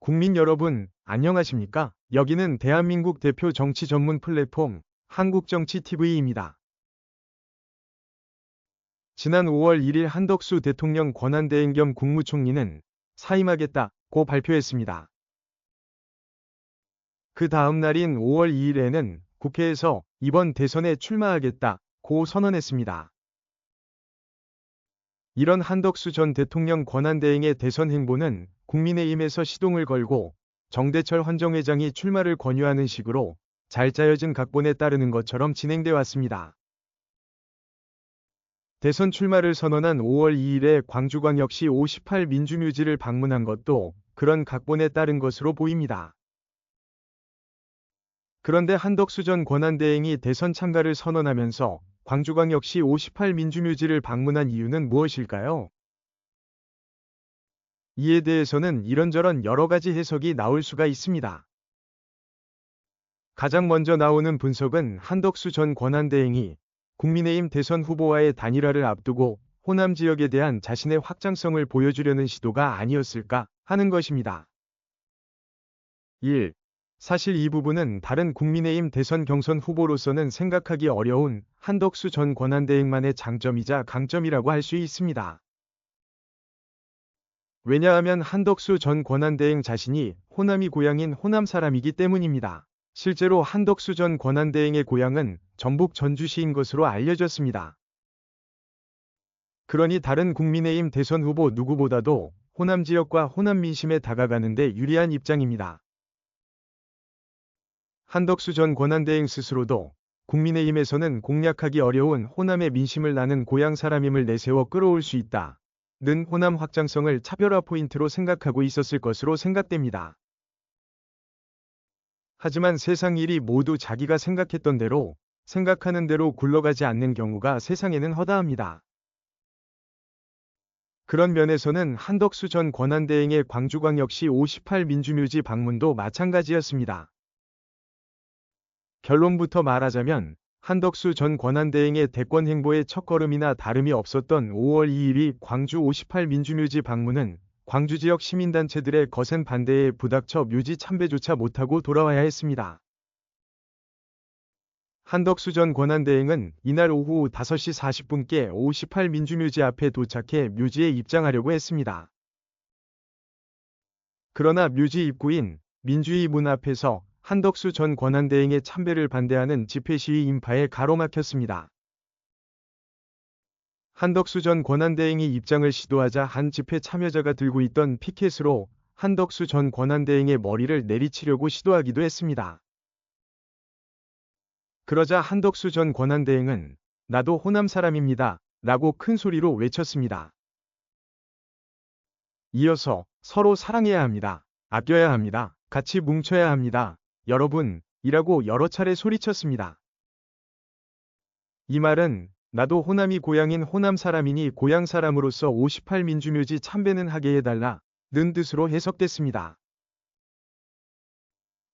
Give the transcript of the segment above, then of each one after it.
국민 여러분, 안녕하십니까? 여기는 대한민국 대표 정치 전문 플랫폼 한국정치TV입니다. 지난 5월 1일 한덕수 대통령 권한대행 겸 국무총리는 사임하겠다고 발표했습니다. 그 다음 날인 5월 2일에는 국회에서 이번 대선에 출마하겠다고 선언했습니다. 이런 한덕수 전 대통령 권한대행의 대선 행보는 국민의힘에서 시동을 걸고 정대철 헌정회장이 출마를 권유하는 식으로 잘 짜여진 각본에 따르는 것처럼 진행돼 왔습니다. 대선 출마를 선언한 5월 2일에 광주광역시 58 민주묘지를 방문한 것도 그런 각본에 따른 것으로 보입니다. 그런데 한덕수 전 권한대행이 대선 참가를 선언하면서 광주광역시 58 민주묘지를 방문한 이유는 무엇일까요? 이에 대해서는 이런저런 여러 가지 해석이 나올 수가 있습니다. 가장 먼저 나오는 분석은 한덕수 전 권한대행이 국민의힘 대선 후보와의 단일화를 앞두고 호남 지역에 대한 자신의 확장성을 보여주려는 시도가 아니었을까 하는 것입니다. 1. 사실 이 부분은 다른 국민의힘 대선 경선 후보로서는 생각하기 어려운 한덕수 전 권한대행만의 장점이자 강점이라고 할 수 있습니다. 왜냐하면 한덕수 전 권한대행 자신이 호남이 고향인 호남 사람이기 때문입니다. 실제로 한덕수 전 권한대행의 고향은 전북 전주시인 것으로 알려졌습니다. 그러니 다른 국민의힘 대선 후보 누구보다도 호남 지역과 호남 민심에 다가가는 데 유리한 입장입니다. 한덕수 전 권한대행 스스로도 국민의힘에서는 공략하기 어려운 호남의 민심을 나는 고향 사람임을 내세워 끌어올 수 있다는 호남 확장성을 차별화 포인트로 생각하고 있었을 것으로 생각됩니다. 하지만 세상 일이 모두 자기가 생각했던 대로, 생각하는 대로 굴러가지 않는 경우가 세상에는 허다합니다. 그런 면에서는 한덕수 전 권한대행의 광주광역시 58 민주묘지 방문도 마찬가지였습니다. 결론부터 말하자면 한덕수 전 권한대행의 대권 행보의 첫걸음이나 다름이 없었던 5월 2일이 광주 58 민주묘지 방문은 광주 지역 시민단체들의 거센 반대에 부닥쳐 묘지 참배조차 못하고 돌아와야 했습니다. 한덕수 전 권한대행은 이날 오후 5시 40분께 58 민주묘지 앞에 도착해 묘지에 입장하려고 했습니다. 그러나 묘지 입구인 민주희 문 앞에서 한덕수 전 권한대행의 참배를 반대하는 집회시위 인파에 가로막혔습니다. 한덕수 전 권한대행이 입장을 시도하자 한 집회 참여자가 들고 있던 피켓으로 한덕수 전 권한대행의 머리를 내리치려고 시도하기도 했습니다. 그러자 한덕수 전 권한대행은 나도 호남 사람입니다 라고 큰 소리로 외쳤습니다. 이어서 서로 사랑해야 합니다. 아껴야 합니다. 같이 뭉쳐야 합니다. 여러분, 이라고 여러 차례 소리쳤습니다. 이 말은 나도 호남이 고향인 호남 사람이니 고향 사람으로서 58 민주묘지 참배는 하게 해달라는 뜻으로 해석됐습니다.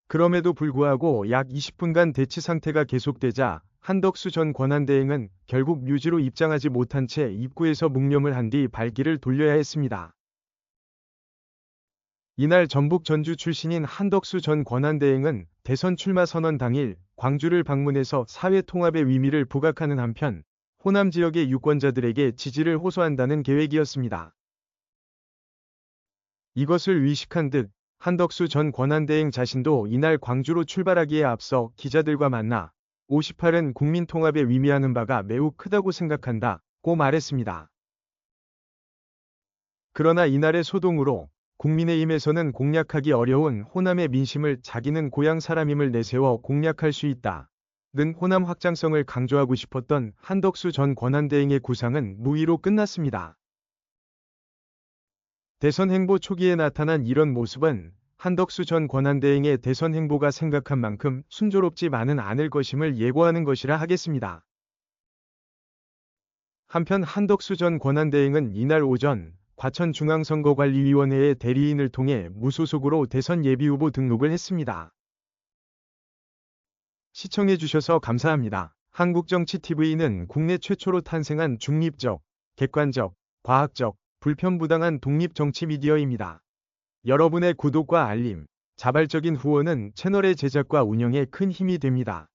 그럼에도 불구하고 약 20분간 대치 상태가 계속되자 한덕수 전 권한대행은 결국 묘지로 입장하지 못한 채 입구에서 묵념을 한 뒤 발길을 돌려야 했습니다. 이날 전북 전주 출신인 한덕수 전 권한대행은 대선 출마 선언 당일 광주를 방문해서 사회 통합의 의미를 부각하는 한편 호남 지역의 유권자들에게 지지를 호소한다는 계획이었습니다. 이것을 의식한 듯 한덕수 전 권한대행 자신도 이날 광주로 출발하기에 앞서 기자들과 만나 58은 국민 통합에 의미하는 바가 매우 크다고 생각한다고 말했습니다. 그러나 이날의 소동으로 국민의힘에서는 공략하기 어려운 호남의 민심을 자기는 고향 사람임을 내세워 공략할 수 있다는 호남 확장성을 강조하고 싶었던 한덕수 전 권한대행의 구상은 무의로 끝났습니다. 대선 행보 초기에 나타난 이런 모습은 한덕수 전 권한대행의 대선 행보가 생각한 만큼 순조롭지만은 않을 것임을 예고하는 것이라 하겠습니다. 한편 한덕수 전 권한대행은 이날 오전 과천중앙선거관리위원회의 대리인을 통해 무소속으로 대선 예비후보 등록을 했습니다. 시청해주셔서 감사합니다. 한국정치TV는 국내 최초로 탄생한 중립적, 객관적, 과학적, 불편부당한 독립정치 미디어입니다. 여러분의 구독과 알림, 자발적인 후원은 채널의 제작과 운영에 큰 힘이 됩니다.